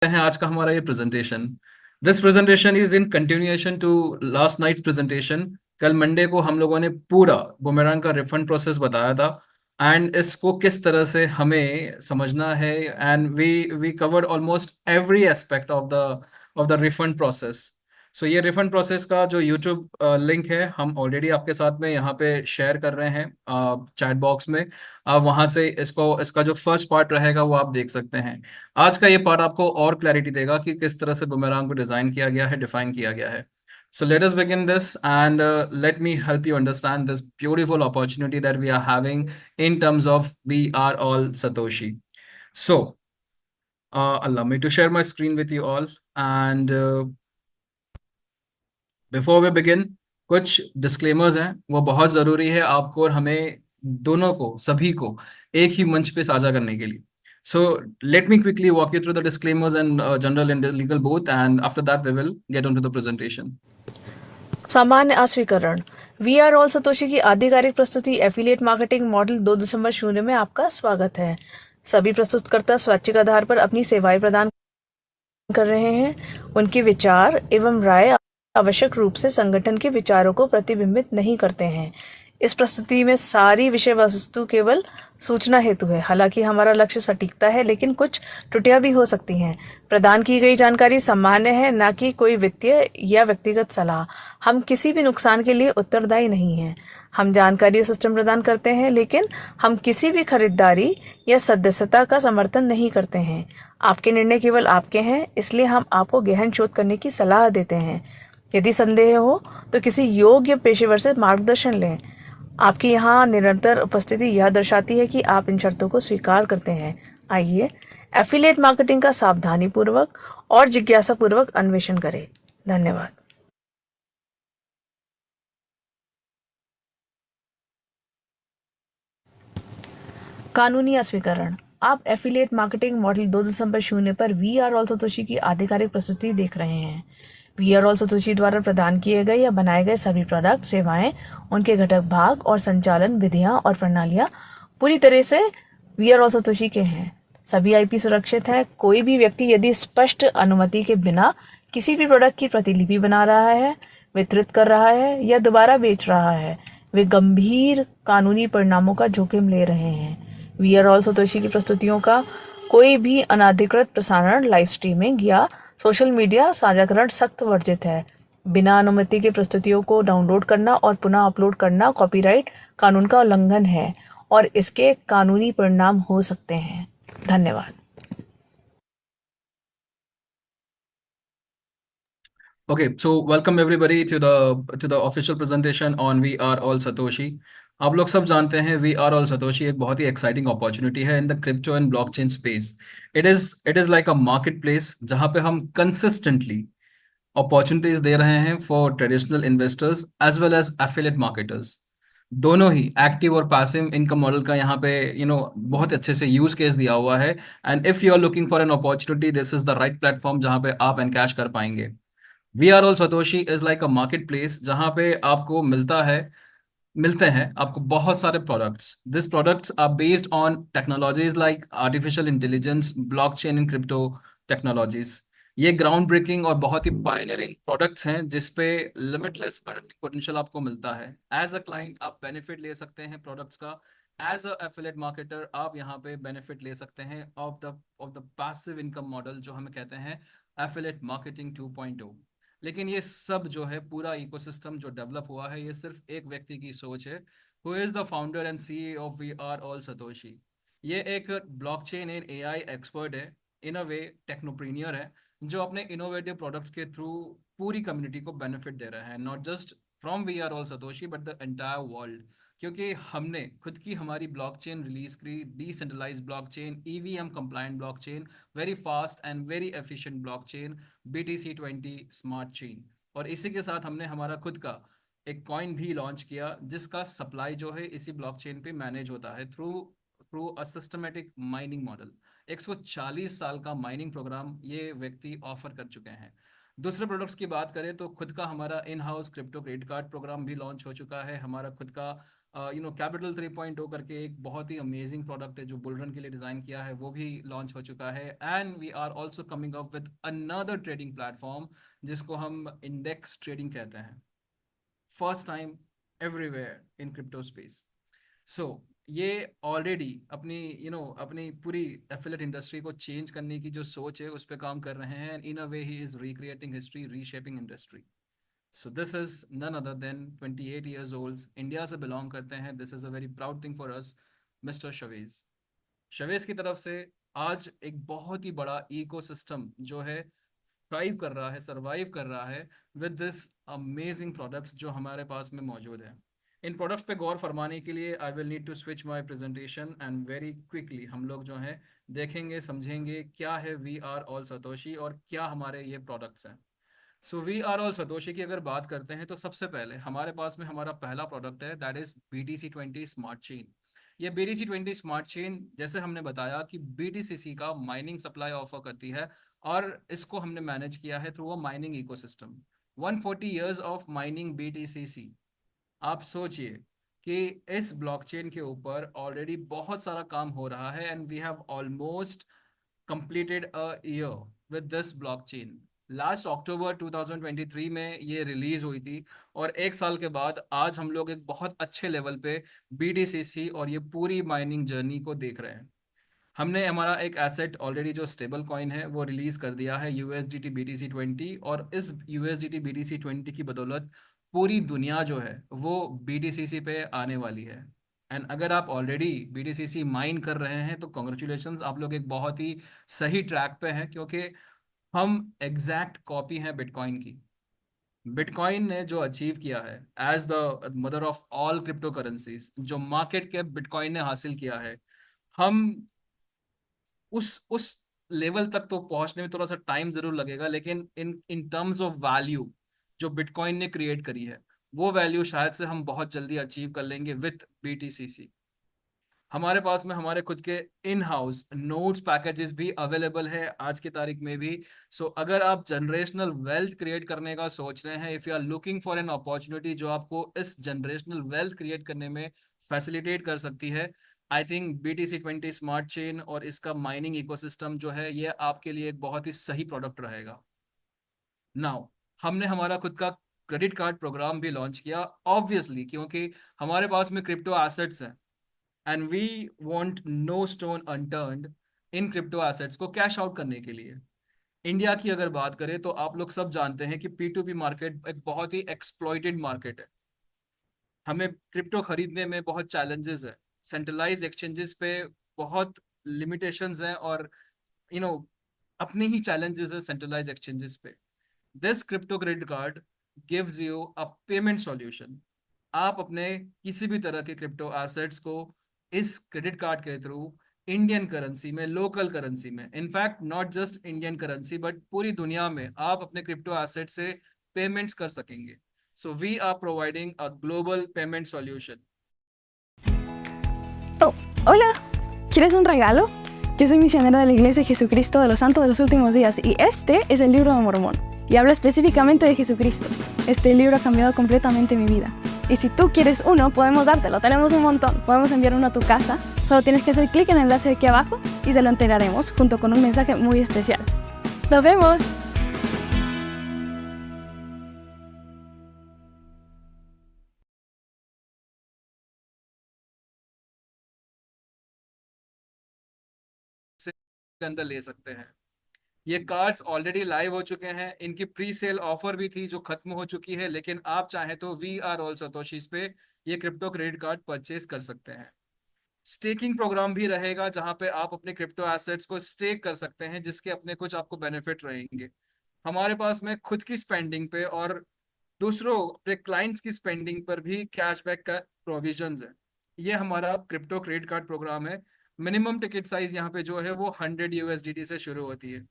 हैं आज का हमारा ये presentation. This presentation is in continuation to last night presentation. कल मंडे को हम लोगों ने पूरा बुमेरंग का रिफंड प्रोसेस बताया था एंड इसको किस तरह से हमें समझना है, and we covered almost every aspect of the refund process. So ये रिफंड प्रोसेस का जो यूट्यूब लिंक है हम ऑलरेडी आपके साथ में यहाँ पे शेयर कर रहे हैं चैट बॉक्स में। आप वहाँ से इसका जो फर्स्ट पार्ट रहेगा वो आप देख सकते हैं। आज का ये पार्ट आपको और क्लैरिटी देगा कि किस तरह से बुमेरंग को डिजाइन किया गया है, डिफाइन किया गया है। So let us begin this, and let me help you understand this beautiful opportunity that we are having in terms of we are all Satoshi. So allow me to share my screen with you all, and before we begin, कुछ disclaimers हैं, वो बहुत ज़रूरी है आपको और हमें दोनों को, सभी को एक ही मंच पे साझा करने के लिए। So let me quickly walk you through the disclaimers and general and legal both, and after that we will get on to the presentation. सामान्य अस्वीकरण। वी आर ऑल सतोशी की आधिकारिक प्रस्तुति एफिलिएट मार्केटिंग मॉडल 2.0 में आपका स्वागत है। सभी प्रस्तुतकर्ता स्वैच्छिक आधार पर अपनी सेवाएं प्रदान कर रहे हैं। उनके विचार एवं राय आवश्यक रूप से संगठन के विचारों को प्रतिबिंबित नहीं करते हैं। इस प्रस्तुति में सारी विषय वस्तु केवल सूचना हेतु है। हालांकि हमारा लक्ष्य सटीकता है, लेकिन कुछ त्रुटियां भी हो सकती हैं। प्रदान की गई जानकारी सामान्य है, न कि कोई वित्तीय या व्यक्तिगत सलाह। हम किसी भी नुकसान के लिए उत्तरदायी नहीं हैं। हम जानकारी और सिस्टम प्रदान करते हैं, लेकिन हम किसी भी खरीदारी या सदस्यता का समर्थन नहीं करते हैं। आपके निर्णय केवल आपके हैं, इसलिए हम आपको गहन शोध करने की सलाह देते हैं। यदि संदेह हो तो किसी योग्य पेशेवर से मार्गदर्शन लें। आपकी यहाँ निरंतर उपस्थिति यह दर्शाती है कि आप इन शर्तों को स्वीकार करते हैं। आइए एफिलिएट मार्केटिंग का सावधानी पूर्वक और जिज्ञासा पूर्वक अन्वेषण करें। धन्यवाद। कानूनी अस्वीकरण। आप एफिलिएट मार्केटिंग मॉडल 2.0 पर वी आर ऑल सतोशी की आधिकारिक प्रस्तुति देख रहे हैं। वी आर ऑल सतोशी द्वारा प्रदान किए गए या बनाए गए सभी प्रोडक्ट, सेवाएं, उनके घटक भाग और संचालन विधियां और प्रणालियां पूरी तरह से वी आर ऑल सतोशी के हैं। सभी आईपी सुरक्षित है। कोई भी व्यक्ति यदि स्पष्ट अनुमति के बिना किसी भी प्रोडक्ट की प्रतिलिपि बना रहा है, वितरित कर रहा है या दोबारा बेच रहा है, वे गंभीर कानूनी परिणामों का जोखिम ले रहे हैं। वी आर ऑल सतोशी की प्रस्तुतियों का कोई भी अनाधिकृत प्रसारण, लाइव स्ट्रीमिंग या सोशल मीडिया साझाकरण सख्त वर्जित है। बिना अनुमति के प्रस्तुतियों को डाउनलोड करना और पुनः अपलोड करना कॉपीराइट कानून का उल्लंघन है और इसके कानूनी परिणाम हो सकते हैं। धन्यवाद। Okay, so welcome everybody to the official presentation on We Are All Satoshi. आप लोग सब जानते हैं We Are All Satoshi एक बहुत ही exciting opportunity है in the crypto and blockchain space. It is like a marketplace जहाँ पे हम consistently opportunities दे रहे हैं for traditional investors as well as affiliate marketers. दोनों ही एक्टिव और पैसिव इनकम मॉडल का यहाँ पे बहुत अच्छे से यूज केस दिया हुआ है। And if you are looking for an opportunity, this is the right platform जहाँ पे आप एनकैश कर पाएंगे। We Are All Satoshi is like a market place जहाँ पे आपको मिलते हैं आपको बहुत सारे products. This products are based on technologies like artificial intelligence, blockchain and crypto technologies. ये ग्राउंड ब्रेकिंग और बहुत ही पायनियरिंग प्रोडक्ट्स हैं जिसपे लिमिटलेस पोटेंशियल आपको मिलता है। एज अ क्लाइंट आप बेनिफिट ले सकते हैं प्रोडक्ट्स का। एज अ एफिलिएट मार्केटर आप यहाँ पे बेनिफिट ले सकते हैं of the passive income model जो हमें कहते हैं एफिलिएट मार्केटिंग 2.0। लेकिन ये सब जो है पूरा इकोसिस्टम जो डेवलप हुआ है, ये सिर्फ एक व्यक्ति की सोच है। Who is the founder and CEO of We Are All Satoshi. ये एक ब्लॉकचेन एंड एआई एक्सपर्ट है, इन अ वे टेक्नोप्रीनियर है, जो अपने इनोवेटिव प्रोडक्ट्स के थ्रू पूरी कम्युनिटी को बेनिफिट दे रहा है, not just from We Are All Satoshi but the entire world. क्योंकि हमने खुद की हमारी ब्लॉकचेन रिलीज की, decentralize blockchain, EVM compliant blockchain, very fast and very efficient blockchain, BTC20 smart chain. और इसी के साथ हमने हमारा खुद का एक कॉइन भी लॉन्च किया जिसका सप्लाई जो है इसी ब्लॉकचेन पे मैनेज होता है through through a systematic mining model. 140 साल का माइनिंग प्रोग्राम ये व्यक्ति ऑफर कर चुके हैं। दूसरे प्रोडक्ट्स की बात करें तो खुद का हमारा in house crypto credit card program भी लॉन्च हो चुका है। हमारा खुद का कैपिटल 3.0 करके एक बहुत ही अमेजिंग प्रोडक्ट है जो बुलरन के लिए डिज़ाइन किया है, वो भी लॉन्च हो चुका है। And we are also coming up with another trading platform जिसको हम इंडेक्स ट्रेडिंग कहते हैं, first time everywhere in crypto space. So ये ऑलरेडी अपनी अपनी पूरी एफिलेट इंडस्ट्री को चेंज करने की जो सोच है उस पर काम कर रहे हैं। In a way he is recreating history, reshaping industry. So this is none other than 28 years old, India से बिलोंग करते हैं। This is a very proud thing for us, mister Shavez. Shavez की तरफ से आज एक बहुत ही बड़ा इकोसिस्टम जो है थ्राइव कर रहा है, सरवाइव कर रहा है विद दिस अमेजिंग प्रोडक्ट्स जो हमारे पास में मौजूद है। इन प्रोडक्ट्स पे गौर फरमाने के लिए I will need to switch my presentation and very quickly हम लोग जो है देखेंगे, समझेंगे क्या है वी आर ऑल सतोशी और क्या हमारे ये प्रोडक्ट्स हैं। So we Are All Satoshi की अगर बात करते हैं तो सबसे पहले हमारे पास में हमारा पहला प्रोडक्ट है, that is BTC20 smart chain. ये BTC20 स्मार्ट चेन, जैसे हमने बताया कि BTCC का माइनिंग सप्लाई ऑफर करती है और इसको हमने मैनेज किया है through a mining ecosystem. 140 years of mining BTCC। आप सोचिए कि इस ब्लॉकचेन के ऊपर ऑलरेडी बहुत सारा काम हो रहा है and we have almost completed a year with this blockchain। Last October 2023 में ये रिलीज हुई थी और एक साल के बाद आज हम लोग एक बहुत अच्छे लेवल पे BTCC और ये पूरी माइनिंग जर्नी को देख रहे हैं। हमने हमारा एक एसेट ऑलरेडी जो स्टेबल कॉइन है वो रिलीज कर दिया है, USDT BTC20। और इस USDT BTC20 की बदौलत पूरी दुनिया जो है वो BTCC पे आने वाली है। एंड अगर आप ऑलरेडी BTCC माइन कर रहे हैं तो कॉन्ग्रेचुलेशंस, आप लोग एक बहुत ही सही ट्रैक पे हैं, क्योंकि हम एग्जैक्ट कॉपी हैं बिटकॉइन की। बिटकॉइन ने जो अचीव किया है as the mother of all crypto currencies, जो मार्केट कैप बिटकॉइन ने हासिल किया है, हम उस लेवल तक तो पहुंचने में थोड़ा सा टाइम जरूर लगेगा, लेकिन इन इन टर्म्स ऑफ वैल्यू जो बिटकॉइन ने क्रिएट करी है वो वैल्यू शायद से हम बहुत जल्दी अचीव कर लेंगे विथ BTCC। हमारे पास में हमारे खुद के इन हाउस नोट्स पैकेजेस भी अवेलेबल है आज की तारीख में भी। सो अगर आप जनरेशनल वेल्थ क्रिएट करने का सोच रहे हैं, if you are looking for an opportunity जो आपको इस जनरेशनल वेल्थ क्रिएट करने में फैसिलिटेट कर सकती है, I think BTC20 smart chain और इसका माइनिंग इकोसिस्टम जो है ये आपके लिए एक बहुत ही सही प्रोडक्ट रहेगा। नाउ हमने हमारा खुद का क्रेडिट कार्ड प्रोग्राम भी लॉन्च किया, ऑब्वियसली क्योंकि हमारे पास में क्रिप्टो एसेट्स हैं and we want no stone unturned in crypto assets को कैश आउट करने के लिए। इंडिया की अगर बात करें तो आप लोग सब जानते हैं कि P2P मार्केट एक बहुत ही एक्सप्लॉइटेड मार्केट है। हमें क्रिप्टो खरीदने में बहुत चैलेंजेस है, सेंट्रलाइज एक्सचेंजेस पे बहुत लिमिटेशंस हैं और यू नो अपने ही चैलेंजेस है सेंट्रलाइज एक्सचेंजेस पे। This crypto credit card gives you a payment solution. आप अपने किसी भी तरह के क्रिप्टो एसेट्स को इस क्रेडिट कार्ड के थ्रू इंडियन करेंसी में, लोकल करेंसी में, in fact not just Indian currency but पूरी दुनिया में आप अपने क्रिप्टो एसेट से पेमेंट्स कर सकेंगे। So we are providing a global payment solution. Oh, hola, ¿quieres un regalo? Yo soy misionera de la Iglesia de Jesucristo de los Santos de los Últimos Días y este es el libro de Mormón y habla específicamente de Jesucristo. Este libro ha cambiado completamente mi vida. Y si tú quieres uno, podemos dártelo, tenemos un montón. Podemos enviar uno a tu casa, solo tienes que hacer clic en el enlace de aquí abajo y te lo entregaremos junto con un mensaje muy especial. ¡Nos vemos! से के अंदर ले सकते हैं। ये cards already live हो चुके हैं, इनकी प्री सेल ऑफर भी थी जो खत्म हो चुकी है, लेकिन आप चाहें तो वी आर ऑल सतोशीज पे ये क्रिप्टो क्रेडिट कार्ड परचेज कर सकते हैं। स्टेकिंग प्रोग्राम भी रहेगा जहां पे आप अपने क्रिप्टो एसेट्स को स्टेक कर सकते हैं, जिसके अपने कुछ आपको बेनिफिट रहेंगे। हमारे पास में खुद की स्पेंडिंग पे और दूसरों अपने क्लाइंट्स की स्पेंडिंग पर भी कैशबैक का प्रोविजंस है। ये हमारा क्रिप्टो क्रेडिट कार्ड प्रोग्राम है। मिनिमम टिकट साइज यहाँ पे जो है वो 100 USDT से शुरू होती है।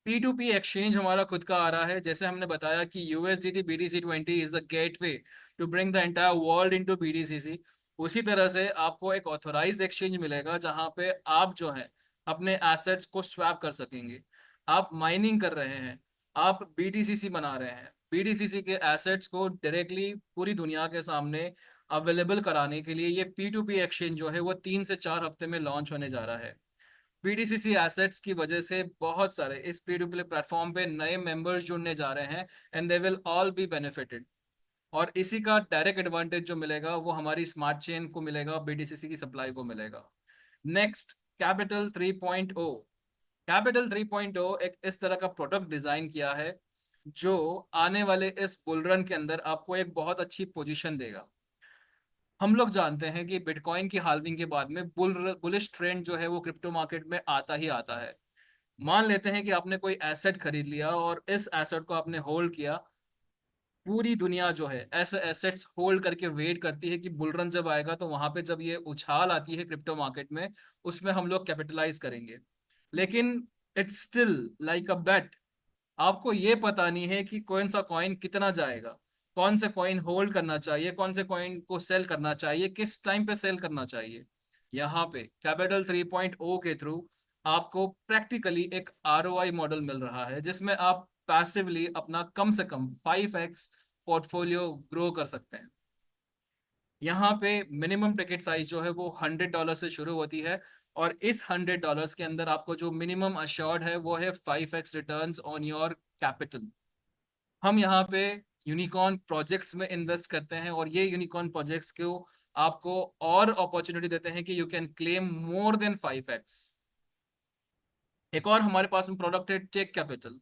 P2P एक्सचेंज हमारा खुद का आ रहा है। जैसे हमने बताया कि USDT BTC20 is the gateway to bring the entire world into BTCC, उसी तरह से आपको एक ऑथोराइज्ड एक्सचेंज मिलेगा जहां पे आप जो है अपने एसेट्स को स्वैप कर सकेंगे। आप माइनिंग कर रहे हैं, आप BTCC बना रहे हैं, BTCC के एसेट्स को डायरेक्टली पूरी दुनिया के सामने अवेलेबल कराने के लिए ये P2P एक्सचेंज जो है वो 3 से 4 हफ्ते में लॉन्च होने जा रहा है। BDCC एसेट्स की वजह से बहुत सारे इस P2P प्लेटफॉर्म पे नए मेंबर्स जुड़ने जा रहे हैं, and they will all be benefited. और इसी का डायरेक्ट एडवांटेज जो मिलेगा वो हमारी स्मार्ट चेन को मिलेगा, BDCC की सप्लाई को मिलेगा। Next, capital 3.0। कैपिटल 3.0 एक इस तरह का प्रोडक्ट डिजाइन किया है जो आने वाले इस बुल रन के अंदर आपको एक बहुत अच्छी पोजीशन देगा। हम लोग जानते हैं कि बिटकॉइन की हाल्विंग के बाद में बुलिश ट्रेंड जो है वो क्रिप्टो मार्केट में आता ही आता है। मान लेते हैं कि आपने कोई एसेट खरीद लिया और इस एसेट को आपने होल्ड किया। पूरी दुनिया जो है ऐसे एसेट्स होल्ड करके वेट करती है कि बुल रन जब आएगा तो वहां पे जब ये उछाल आती है क्रिप्टो मार्केट में, उसमें हम लोग कैपिटलाइज करेंगे। लेकिन इट्स स्टिल लाइक अ बेट। आपको ये पता नहीं है कि कौन सा कॉइन कितना जाएगा, कौन से कॉइन होल्ड करना चाहिए, कौन से कॉइन को सेल करना चाहिए, किस टाइम पे सेल करना चाहिए। यहाँ पे कैपिटल 3.0 के थ्रू आपको प्रैक्टिकली एक ROI मॉडल मिल रहा है जिसमें आप पैसिवली अपना कम से कम 5x पोर्टफोलियो ग्रो कर सकते हैं। यहाँ पे मिनिमम टिकट साइज जो है वो $100 से शुरू होती है, और इस $100 के अंदर आपको जो मिनिमम अश्योर्ड है वो है 5x returns on your capital. हम यहाँ पे यूनिकॉर्न प्रोजेक्ट्स में इन्वेस्ट करते हैं, और ये यूनिकॉर्न प्रोजेक्ट्स को आपको और अपॉर्चुनिटी देते हैं कि you can claim more than 5x। एक और हमारे पास में प्रोडक्ट है टेक कैपिटल।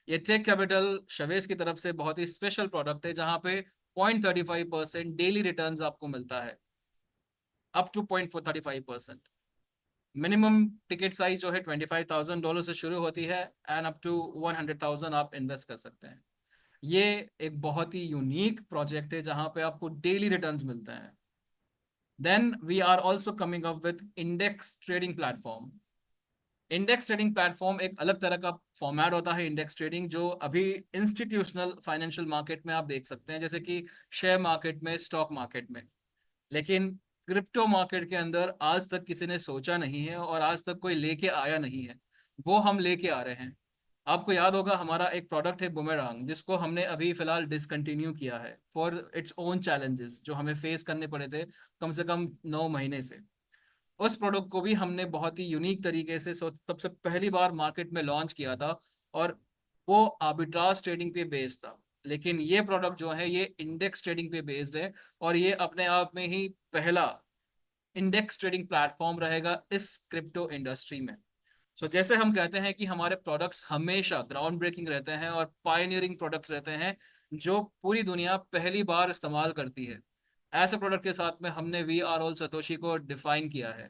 ये टेक कैपिटल शवेज की तरफ से बहुत ही स्पेशल प्रोडक्ट है जहां पे 0.35% डेली रिटर्न्स आपको मिलता है, up to 0.35%। Minimum ticket size जो है $25,000 से शुरू होती है, एंड अप टू 100,000 आप इन्वेस्ट कर सकते हैं। ये एक बहुत ही यूनिक प्रोजेक्ट है जहां पे आपको डेली रिटर्न्स मिलते हैं। Then we are also coming up with index trading platform. Index trading platform एक अलग तरह का फॉर्मेट होता है इंडेक्स ट्रेडिंग, जो अभी इंस्टीट्यूशनल फाइनेंशियल मार्केट में आप देख सकते हैं, जैसे कि शेयर मार्केट में, स्टॉक मार्केट में। लेकिन क्रिप्टो मार्केट के अंदर आज तक किसी ने सोचा नहीं है और आज तक कोई लेके आया नहीं है, वो हम लेके आ रहे हैं। आपको याद होगा हमारा एक प्रोडक्ट है बुमेरांग, जिसको हमने अभी फिलहाल डिसकंटिन्यू किया है फॉर इट्स ओन चैलेंजेस जो हमें फेस करने पड़े थे कम से कम 9 महीने से। उस प्रोडक्ट को भी हमने बहुत ही यूनिक तरीके से सबसे पहली बार मार्केट में लॉन्च किया था, और वो आर्बिट्राज ट्रेडिंग पे बेस्ड था। लेकिन ये प्रोडक्ट जो है ये इंडेक्स ट्रेडिंग पे बेस्ड है, और ये अपने आप में ही पहला इंडेक्स ट्रेडिंग प्लेटफॉर्म रहेगा इस क्रिप्टो इंडस्ट्री में। जैसे हम कहते हैं कि हमारे प्रोडक्ट्स हमेशा ग्राउंड ब्रेकिंग रहते हैं और पायनियरिंग प्रोडक्ट्स रहते हैं जो पूरी दुनिया पहली बार इस्तेमाल करती है, ऐसे प्रोडक्ट के साथ में हमने VROL सतोशी को डिफाइन किया है।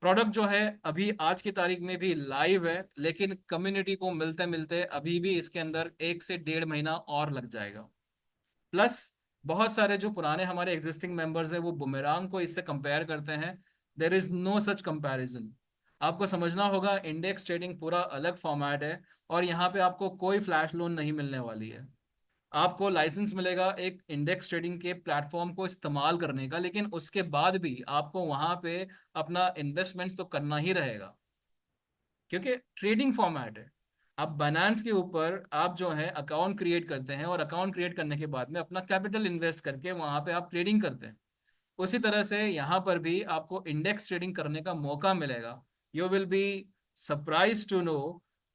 प्रोडक्ट जो है अभी आज की तारीख में भी लाइव है, लेकिन कम्युनिटी को मिलते मिलते अभी भी इसके अंदर 1 से 1.5 महीना और लग जाएगा। प्लस बहुत सारे जो पुराने हमारे एग्जिस्टिंग मेंबर्स हैं वो बुमेरांग को इससे कंपेयर करते हैं। There is no such comparison. आपको समझना होगा इंडेक्स ट्रेडिंग पूरा अलग फॉर्मेट है, और यहाँ पे आपको कोई फ्लैश लोन नहीं मिलने वाली है। आपको लाइसेंस मिलेगा एक इंडेक्स ट्रेडिंग के प्लेटफॉर्म को इस्तेमाल करने का, लेकिन उसके बाद भी आपको वहां पे अपना इन्वेस्टमेंट्स तो करना ही रहेगा, क्योंकि ट्रेडिंग फॉर्मेट है। आप बाइनेंस के ऊपर आप जो है अकाउंट क्रिएट करते हैं, और अकाउंट क्रिएट करने के बाद में अपना कैपिटल इन्वेस्ट करके वहां पे आप ट्रेडिंग करते हैं। उसी तरह से यहाँ पर भी आपको इंडेक्स ट्रेडिंग करने का मौका मिलेगा। You will be surprise to know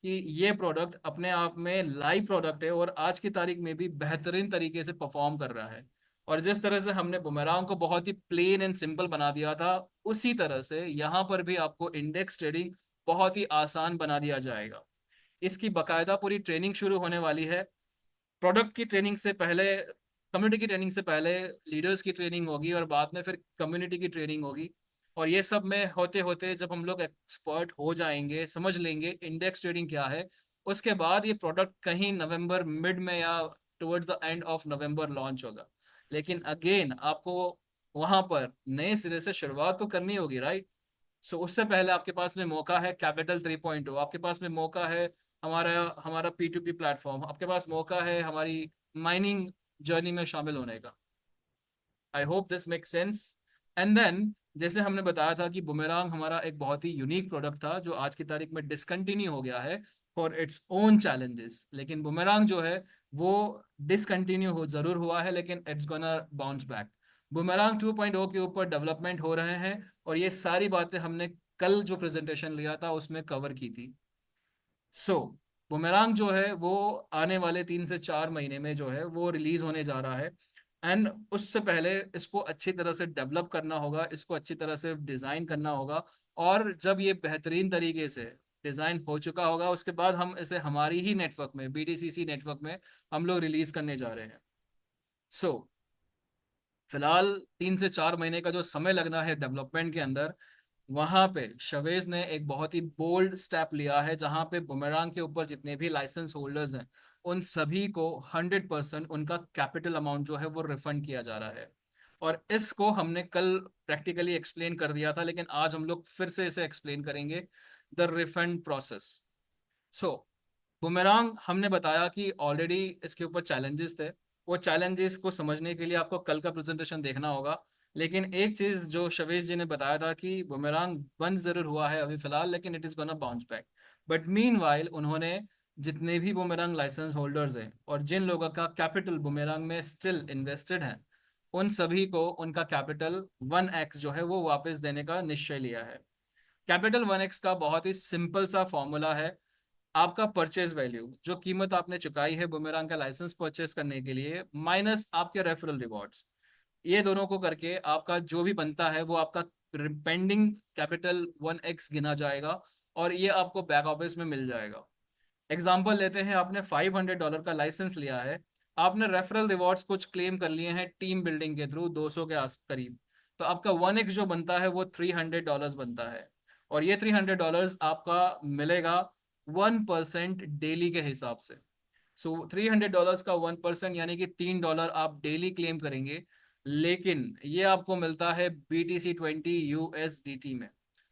कि ये प्रोडक्ट अपने आप में लाइव प्रोडक्ट है और आज की तारीख में भी बेहतरीन तरीके से परफॉर्म कर रहा है। और जिस तरह से हमने बुमेरांग को बहुत ही प्लेन एंड सिंपल बना दिया था, उसी तरह से यहाँ पर भी आपको इंडेक्स ट्रेडिंग बहुत ही आसान बना दिया जाएगा। इसकी बकायदा पूरी ट्रेनिंग शुरू होने वाली है। प्रोडक्ट की ट्रेनिंग से पहले, कम्युनिटी की ट्रेनिंग से पहले लीडर्स की ट्रेनिंग होगी, और बाद में फिर कम्युनिटी की ट्रेनिंग होगी। और ये सब में होते होते जब हम लोग एक्सपर्ट हो जाएंगे, समझ लेंगे इंडेक्स ट्रेडिंग क्या है, उसके बाद ये प्रोडक्ट कहीं नवंबर मिड में या towards the end of November launch होगा। लेकिन अगेन आपको वहां पर नए सिरे से शुरुआत तो करनी होगी, राइट? उससे पहले आपके पास में मौका है कैपिटल 3.0, आपके पास में मौका है हमारा हमारा P2P प्लेटफॉर्म, आपके पास मौका है हमारी माइनिंग जर्नी में शामिल होने का। I hope this make sense. And then जैसे हमने बताया था कि बुमेरांग हमारा एक बहुत ही यूनिक प्रोडक्ट था जो आज की तारीख में डिसकंटिन्यू हो गया है फॉर इट्स ओन चैलेंजेस। लेकिन बुमेरांग जो है वो डिसकंटिन्यू हो जरूर हुआ है, लेकिन it's gonna bounce back. Boomerang 2.0 के ऊपर डेवलपमेंट हो रहे हैं, और ये सारी बातें हमने कल जो प्रेजेंटेशन लिया था उसमें कवर की थी। सो बुमेरांग जो है वो आने वाले 3 से 4 महीने में जो है वो रिलीज होने जा रहा है। एंड उससे पहले इसको अच्छी तरह से डेवलप करना होगा, इसको अच्छी तरह से डिज़ाइन करना होगा, और जब ये बेहतरीन तरीके से डिज़ाइन हो चुका होगा उसके बाद हम इसे हमारी ही नेटवर्क में, BDCC नेटवर्क में हम लोग रिलीज करने जा रहे हैं। सो फिलहाल 3 से 4 महीने का जो समय लगना है डेवलपमेंट के अंदर, वहां पे शवेज ने एक बहुत ही बोल्ड स्टेप लिया है, जहां पे बुमेरांग के ऊपर जितने भी लाइसेंस होल्डर्स हैं उन सभी को 100% उनका कैपिटल अमाउंट जो है वो रिफंड किया जा रहा है। और इसको हमने कल प्रैक्टिकली एक्सप्लेन कर दिया था, लेकिन आज हम लोग फिर से इसे एक्सप्लेन करेंगे, the refund process. So boomerang हमने बताया कि ऑलरेडी इसके ऊपर चैलेंजेस थे, वो चैलेंजेस को समझने के लिए आपको कल का प्रेजेंटेशन देखना होगा। लेकिन एक चीज जो शवेश जी ने बताया था कि बुमेरांग बंद जरूर हुआ है अभी फिलहाल, लेकिन it is gonna bounce back. But mean while उन्होंने जितने भी बुमेरांग लाइसेंस होल्डर्स हैं और जिन लोगों का कैपिटल बुमेरांग में स्टिल इन्वेस्टेड है, उन सभी को उनका कैपिटल 1x जो है वो वापस देने का निश्चय लिया है। कैपिटल 1x का बहुत ही सिंपल सा फॉर्मूला है, आपका परचेज वैल्यू, जो कीमत आपने चुकाई है बुमेरांग का लाइसेंस परचेज करने के लिए, माइनस आपके रेफरल रिवॉर्ड्स, ये दोनों को करके आपका जो भी बनता है वो आपका पेंडिंग कैपिटल 1x गिना जाएगा, और ये आपको बैक ऑफिस में मिल जाएगा। एग्जाम्पल लेते हैं, आपने $500 का लाइसेंस लिया है, आपने रेफरल रिवॉर्ड्स कुछ क्लेम कर लिए हैं टीम बिल्डिंग के थ्रू 200 के आस करीब, तो आपका 1x जो बनता है वो $300 बनता है, और ये $300 आपका मिलेगा 1% डेली के हिसाब से। सो $300 का 1% यानी कि $3 आप डेली क्लेम करेंगे, लेकिन ये आपको मिलता है BTC20 USDT में।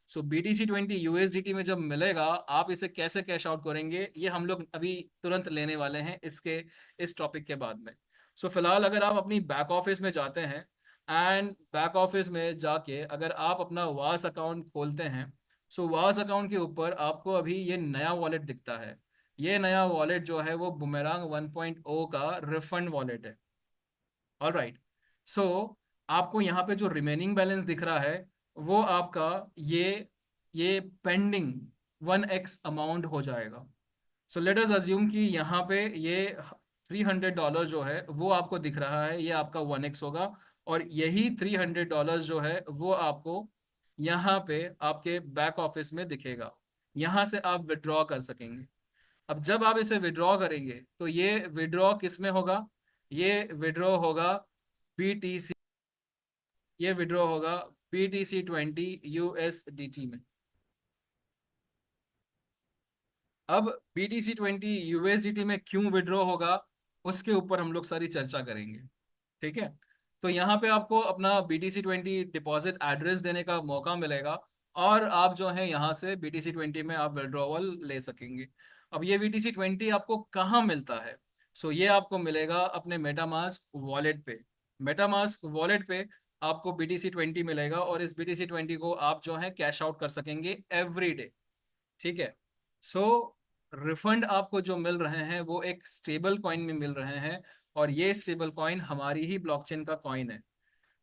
सो BTC20 USDT में जब मिलेगा, आप इसे कैसे कैश आउट करेंगे ये हम लोग अभी तुरंत लेने वाले हैं इस टॉपिक के बाद में। सो फिलहाल अगर आप अपनी बैक ऑफिस में जाते हैं, एंड बैक ऑफिस में जाके अगर आप अपना वास अकाउंट खोलते हैं, सो वास अकाउंट के ऊपर आपको अभी ये नया वॉलेट दिखता है। ये नया वॉलेट जो है वो बुमेरांग 1.0 का रिफंड वॉलेट है। All right. सो आपको यहाँ पे जो रिमेनिंग बैलेंस दिख रहा है वो आपका ये पेंडिंग 1x अमाउंट हो जाएगा। सो लेट अस अज्यूम कि यहाँ पे ये $300 जो है वो आपको दिख रहा है, ये आपका 1x होगा, और यही $300 जो है वो आपको यहाँ पे आपके बैक ऑफिस में दिखेगा, यहाँ से आप विड्रॉ कर सकेंगे। अब जब आप इसे विड्रॉ करेंगे तो ये विड्रॉ किस में होगा, ये विड्रॉ होगा BTC, ये विड्रॉ होगा BTC20 USDT में। अब BTC20 USDT में क्यों विड्रॉ होगा उसके ऊपर हम लोग सारी चर्चा करेंगे, ठीक है। तो यहाँ पे आपको अपना BTC20 डिपॉजिट एड्रेस देने का मौका मिलेगा, और आप जो है यहाँ से BTC20 में आप विड्रॉवल ले सकेंगे। अब ये BTC20 आपको कहाँ मिलता है? सो ये आपको मिलेगा अपने मेटामास्क वॉलेट पे। मेटामास्क वॉलेट पे आपको BTC20 मिलेगा, और इस BTC20 को आप जो है कैश आउट कर सकेंगे एवरी डे, ठीक है। सो रिफंड आपको जो मिल रहे हैं वो एक स्टेबल कॉइन में मिल रहे हैं, और ये स्टेबल कॉइन हमारी ही ब्लॉकचेन का कॉइन है।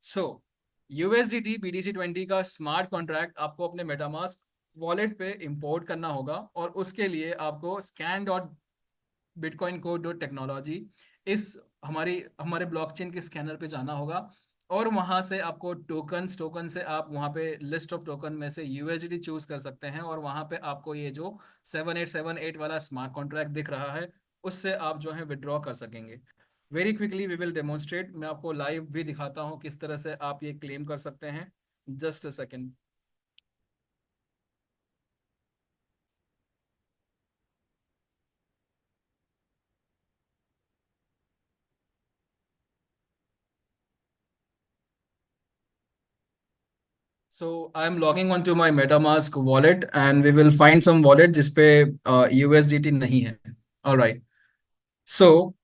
सो USDT BTC20 का स्मार्ट कॉन्ट्रैक्ट आपको अपने मेटामास्क वॉलेट पे इंपोर्ट करना होगा, और उसके लिए आपको scan.bitcoin. co.technology इस हमारे ब्लॉकचेन के स्कैनर पे जाना होगा, और वहां से आपको टोकन से आप वहां पे लिस्ट ऑफ टोकन में से USDT चूज कर सकते हैं, और वहां पे आपको ये जो 7878 वाला स्मार्ट कॉन्ट्रैक्ट दिख रहा है उससे आप जो है विड्रॉ कर सकेंगे। Very quickly we will demonstrate, मैं आपको लाइव भी दिखाता हूँ किस तरह से आप ये क्लेम कर सकते हैं। Just a second. So I am logging on to my MetaMask wallet, and we will find some wallet जिसपे USDT नहीं है। ऑलराइट। सो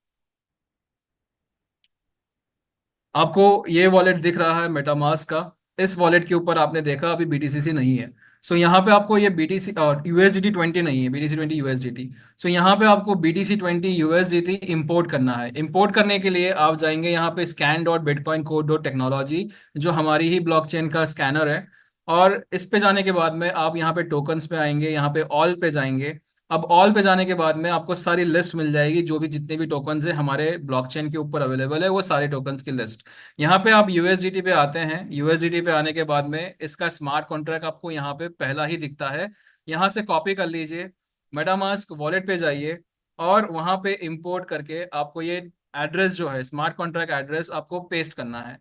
आपको ये वॉलेट दिख रहा है मेटामास्क का, इस वॉलेट के ऊपर आपने देखा अभी BTCC नहीं है। सो यहाँ पे आपको ये BTC और USDT 20 नहीं है, BTC 20 USDT। सो यहाँ पे आपको BTC 20 USDT इंपोर्ट करना है। इंपोर्ट करने के लिए आप जाएंगे यहाँ पे scan.bitcoin.code.technology, जो हमारी ही ब्लॉकचेन का स्कैनर है। और इस पे जाने के बाद में आप यहाँ पे टोकन्स पे आएंगे, यहाँ पे ऑल पे जाएंगे। अब ऑल पे जाने के बाद में आपको सारी लिस्ट मिल जाएगी, जो भी जितने भी टोकन्स है हमारे ब्लॉकचेन के ऊपर अवेलेबल है, वो सारे टोकन्स की लिस्ट। यहाँ पे आप यूएसडीटी पे आते हैं। यूएसडीटी पे आने के बाद में इसका स्मार्ट कॉन्ट्रैक्ट आपको यहाँ पे पहला ही दिखता है। यहाँ से कॉपी कर लीजिए, मेटामास्क वॉलेट पे जाइए और वहाँ पे इंपोर्ट करके आपको ये एड्रेस जो है, स्मार्ट कॉन्ट्रैक्ट एड्रेस, आपको पेस्ट करना है।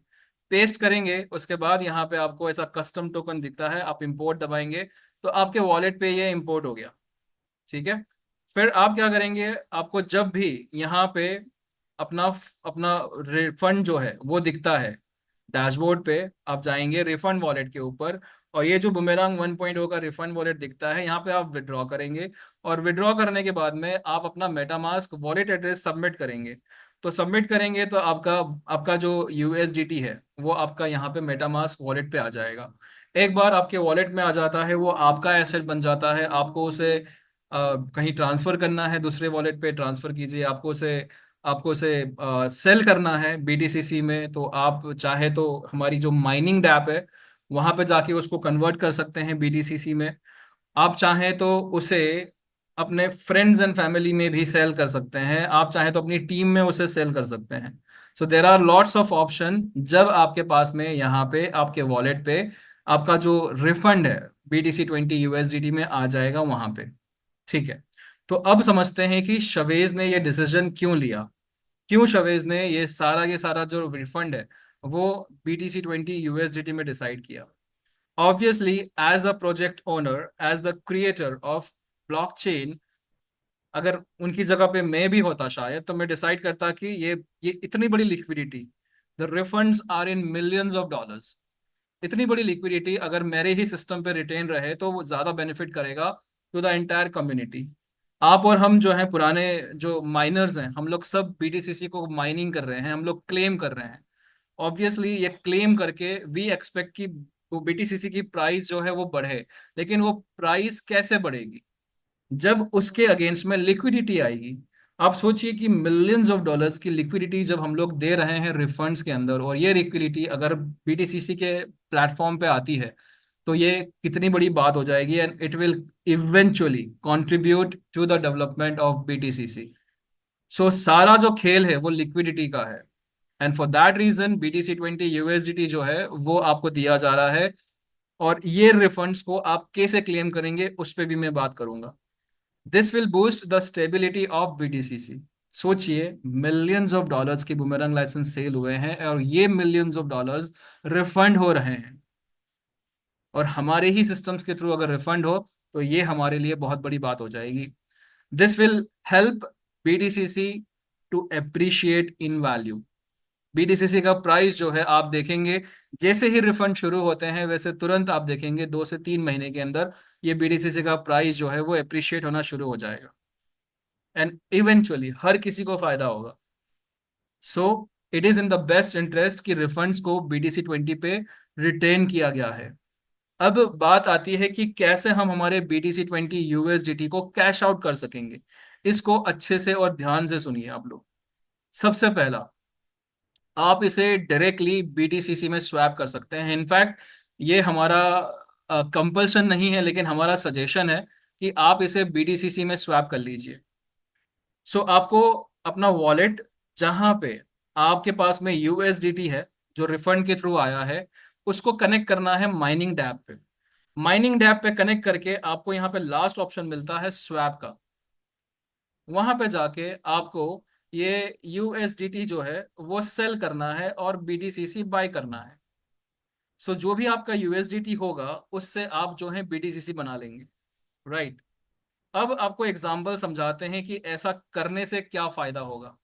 पेस्ट करेंगे उसके बाद यहाँ पे आपको ऐसा कस्टम टोकन दिखता है, आप इंपोर्ट दबाएंगे तो आपके वॉलेट पे ये इंपोर्ट हो गया। ठीक है। फिर आप क्या करेंगे, आपको जब भी यहाँ पे अपना अपना रिफंड जो है वो दिखता है डैशबोर्ड पे, आप जाएंगे रिफंड वॉलेट के ऊपर और ये जो बुमेरांग 1.0 का रिफंड वॉलेट दिखता है, यहाँ पे आप विड्रॉ करेंगे। और विड्रॉ करने के बाद में आप अपना मेटामास्क वॉलेट एड्रेस सबमिट करेंगे। तो सबमिट करेंगे तो आपका आपका जो यूएसडीटी है वो आपका यहाँ पे मेटामास्क वॉलेट पे आ जाएगा। एक बार आपके वॉलेट में आ जाता है, वो आपका एसेट बन जाता है। आपको उसे कहीं ट्रांसफर करना है, दूसरे वॉलेट पे ट्रांसफर कीजिए। आपको उसे सेल करना है BTCC में, तो आप चाहे तो हमारी जो माइनिंग डैप है वहां पे जाके उसको कन्वर्ट कर सकते हैं BTCC में। आप चाहें तो उसे अपने फ्रेंड्स एंड फैमिली में भी सेल कर सकते हैं, आप चाहें तो अपनी टीम में उसे सेल कर सकते हैं। So there are lots of option जब आपके पास में यहाँ पे आपके वॉलेट पे आपका जो रिफंड है BTC 20 USDT में आ जाएगा वहां पे। ठीक है। तो अब समझते हैं कि शवेज ने ये डिसीजन क्यों लिया, क्यों शवेज ने ये सारा जो रिफंड है वो BTC 20 USDT में डिसाइड किया। Obviously as a project owner, as the creator of blockchain, अगर उनकी जगह पे मैं भी होता शायद, तो मैं डिसाइड करता कि ये इतनी बड़ी liquidity, the refunds are in millions of dollars, इतनी बड़ी लिक्विडिटी अगर मेरे ही सिस्टम पे रिटेन रहे तो वो ज्यादा बेनिफिट करेगा टू द एंटायर कम्युनिटी। आप और हम जो हैं पुराने जो माइनर्स हैं, हम लोग सब BTCC को माइनिंग कर रहे हैं, हम लोग क्लेम कर रहे हैं। ऑब्वियसली ये क्लेम करके वी एक्सपेक्ट कि वो BTCC की प्राइस जो है वो बढ़े। लेकिन वो प्राइस कैसे बढ़ेगी, जब उसके अगेंस्ट में लिक्विडिटी आएगी। आप सोचिए कि मिलियंस ऑफ डॉलर्स की लिक्विडिटी जब हम लोग दे रहे हैं रिफंड्स के अंदर, और ये लिक्विडिटी अगर BTCC के प्लेटफॉर्म पे आती है तो ये कितनी बड़ी बात हो जाएगी, and it will eventually contribute to the development of BTCC। So सारा जो खेल है वो लिक्विडिटी का है, and for that reason BTC 20 USDT जो है वो आपको दिया जा रहा है। और ये रिफंड्स को आप कैसे क्लेम करेंगे उस पर भी मैं बात करूंगा। This will boost the stability of BTCC। सोचिए, मिलियंस ऑफ डॉलर्स के बुमेरंग लाइसेंस सेल हुए हैं और ये मिलियंस ऑफ डॉलर्स रिफंड हो रहे हैं, और हमारे ही सिस्टम्स के थ्रू अगर रिफंड हो तो ये हमारे लिए बहुत बड़ी बात हो जाएगी। This will help BTCC to appreciate in value. BTCC का प्राइस जो है आप देखेंगे, जैसे ही रिफंड शुरू होते हैं वैसे तुरंत आप देखेंगे 2 से 3 महीने के अंदर ये BTCC का प्राइस जो है वो अप्रिशिएट होना शुरू हो जाएगा, एंड इवेंचुअली हर किसी को फायदा होगा। So it is in the best interest कि रिफंड्स को BTC 20 पे रिटेन किया गया है। अब बात आती है कि कैसे हम हमारे BTC 20 USDT को कैश आउट कर सकेंगे। इसको अच्छे से और ध्यान से सुनिए आप लोग। सबसे पहला, आप इसे डायरेक्टली BTCC में स्वैप कर सकते हैं। इनफैक्ट ये हमारा कंपल्शन नहीं है, लेकिन हमारा सजेशन है कि आप इसे BTCC में स्वैप कर लीजिए। सो आपको अपना वॉलेट जहां पे आपके पास में USDT है जो रिफंड के थ्रू आया है, उसको कनेक्ट करना है माइनिंग डैप पे। माइनिंग डैप पे कनेक्ट करके आपको यहाँ पे लास्ट ऑप्शन मिलता है स्वैप का। वहां पे जाके आपको ये USDT जो है वो सेल करना है और BTCC बाय करना है। सो जो भी आपका USDT होगा उससे आप जो है BTCC बना लेंगे, राइट। अब आपको एग्जाम्पल समझाते हैं कि ऐसा करने से क्या फायदा होगा।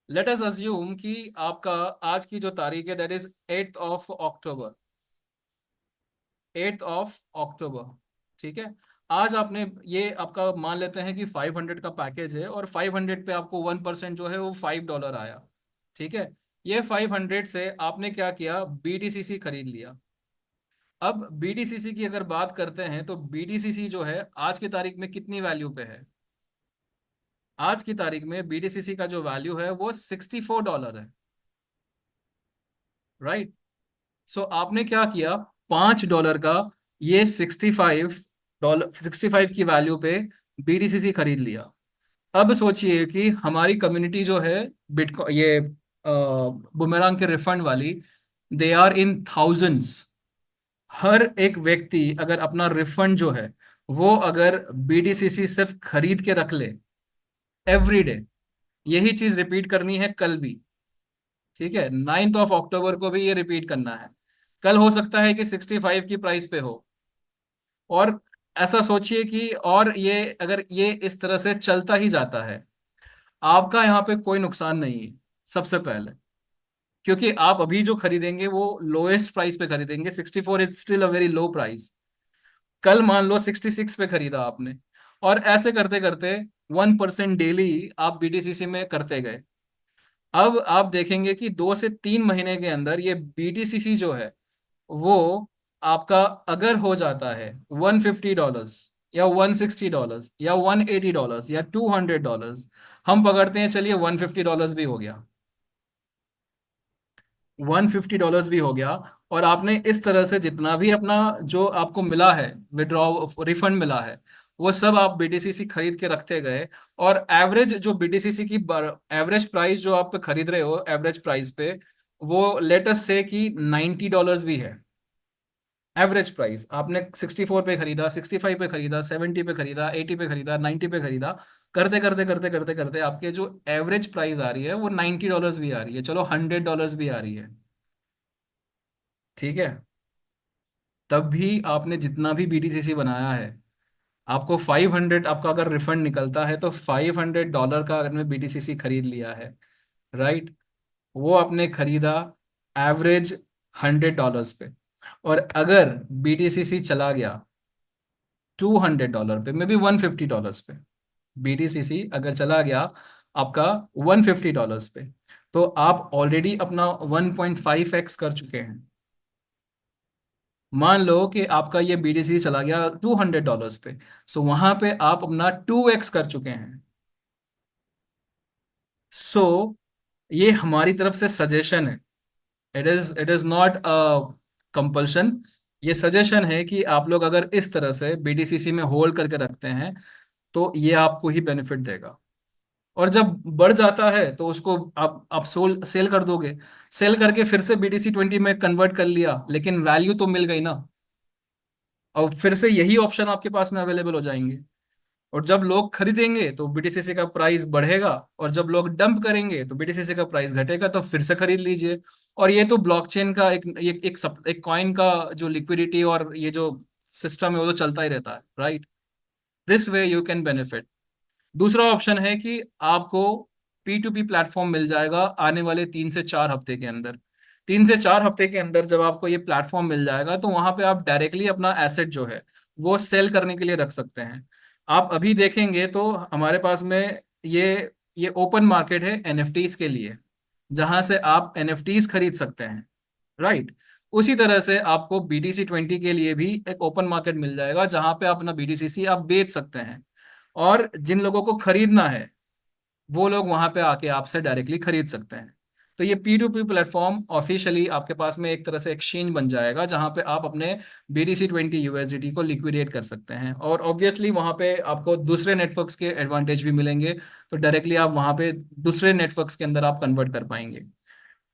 लेट अस अज्यूम कि आपका आज की जो तारीख है that is 8 of October, 8 of October. ठीक है। आज आपने ये आपका मान लेते हैं कि 500 का पैकेज है और 500 पे आपको 1% जो है वो $5 आया। ठीक है। ये 500 से आपने क्या किया, BTCC खरीद लिया। अब बीडीसीसी की अगर बात करते हैं तो बीडीसीसी जो है आज की तारीख में कितनी वैल्यू पे है? आज की तारीख में बीडीसीसी का जो वैल्यू है वो $64 है। राइट। सो आपने क्या किया, $5 का ये $65 की वैल्यू पे बीडीसीसी खरीद लिया। अब सोचिए कि हमारी कम्युनिटी जो है बिटकॉइन ये बुमेरांग के रिफंड वाली, दे आर इन थाउजेंड्स। हर एक व्यक्ति अगर अपना रिफंड जो है वो अगर बीडीसीसी सिर्फ खरीद के रख ले एवरी डे, यही चीज रिपीट करनी है कल भी। ठीक है, 9 अक्टूबर को भी ये रिपीट करना है। कल हो सकता है कि 65 की प्राइस पे हो। और ऐसा सोचिए कि और ये अगर ये इस तरह से चलता ही जाता है, आपका यहाँ पे कोई नुकसान नहीं है सबसे पहले, क्योंकि आप अभी जो खरीदेंगे वो लोएस्ट प्राइस पे खरीदेंगे। 64 is still a very low price. कल मान लो 66 पे खरीदा आपने, और ऐसे करते करते 1% डेली आप बीटीसीसी में करते गए। अब आप देखेंगे कि 2 से 3 महीने के अंदर ये बीटीसीसी जो है वो आपका अगर हो जाता है $150 या $160 या $180 या $200, हम पकड़ते हैं चलिए $150 भी हो गया, $150 भी हो गया। और आपने इस तरह से जितना भी अपना जो आपको मिला है विड्रॉ रिफंड मिला है वो सब आप बीटीसीसी खरीद के रखते गए। और एवरेज जो बीटीसीसी की एवरेज प्राइस जो आप खरीद रहे हो एवरेज प्राइस पे, वो लेटेस्ट से कि $90 भी है। एवरेज प्राइस आपने 64 पे खरीदा, 65 पे खरीदा, 70 पे खरीदा, 80 पे खरीदा, 90 पे खरीदा, करते करते करते करते करते आपके जो एवरेज प्राइस आ रही है वो $90 भी आ रही है, चलो $100 भी आ रही है। ठीक है, तब भी आपने जितना भी बीटीसीसी बनाया है, आपको 500, आपका अगर रिफंड निकलता है तो $500 का आपने बीटीसीसी खरीद लिया है। राइट। वो आपने खरीदा एवरेज $100 पे। और अगर बीटीसीसी चला गया $200 पे, मे बी $150 पे, बीटीसीसी अगर चला गया आपका $150 पे, तो आप ऑलरेडी अपना 1.5x कर चुके हैं। मान लो कि आपका ये बीटीसी चला गया $200 पे, सो वहां पे आप अपना 2x कर चुके हैं। सो ये हमारी तरफ से सजेशन है, it is not a compulsion. ये सजेशन है कि आप लोग अगर इस तरह से बीटीसीसी में होल्ड करके रखते हैं तो ये आपको ही बेनिफिट देगा। और जब बढ़ जाता है तो उसको आप सेल कर दोगे, सेल करके फिर से BTC20 में कन्वर्ट कर लिया, लेकिन वैल्यू तो मिल गई ना। और फिर से यही ऑप्शन आपके पास में अवेलेबल हो जाएंगे। और जब लोग खरीदेंगे तो बीटीसीसी का प्राइस बढ़ेगा, और जब लोग डंप करेंगे तो बीटीसीसी का प्राइस घटेगा, तो फिर से खरीद लीजिए। और ये तो ब्लॉकचेन का एक कॉइन का जो लिक्विडिटी और ये जो सिस्टम है वो तो चलता ही रहता है। Right. This way you can benefit. दूसरा ऑप्शन है कि आपको P2P प्लेटफॉर्म मिल जाएगा आने वाले 3 से 4 हफ्ते के अंदर। 3 से 4 हफ्ते के अंदर जब आपको ये प्लेटफॉर्म मिल जाएगा तो वहां पे आप डायरेक्टली अपना एसेट जो है वो सेल करने के लिए रख सकते हैं। आप अभी देखेंगे तो हमारे पास में ये ओपन मार्केट है एनएफटीज के लिए, जहां से आप एनएफटीज खरीद सकते हैं। राइट। उसी तरह से आपको BTC20 के लिए भी एक ओपन मार्केट मिल जाएगा जहां पे आप अपना BTCC आप बेच सकते हैं। और जिन लोगों को खरीदना है वो लोग वहां पे आके आपसे डायरेक्टली खरीद सकते हैं। तो ये P2P प्लेटफॉर्म ऑफिशियली आपके पास में एक तरह से एक्सचेंज बन जाएगा जहां पे आप अपने BTC20 USDT को लिक्विडेट कर सकते हैं। और ऑब्वियसली वहां पे आपको दूसरे नेटवर्क्स के एडवांटेज भी मिलेंगे, तो डायरेक्टली आप वहां पे दूसरे नेटवर्क्स के अंदर आप कन्वर्ट कर पाएंगे।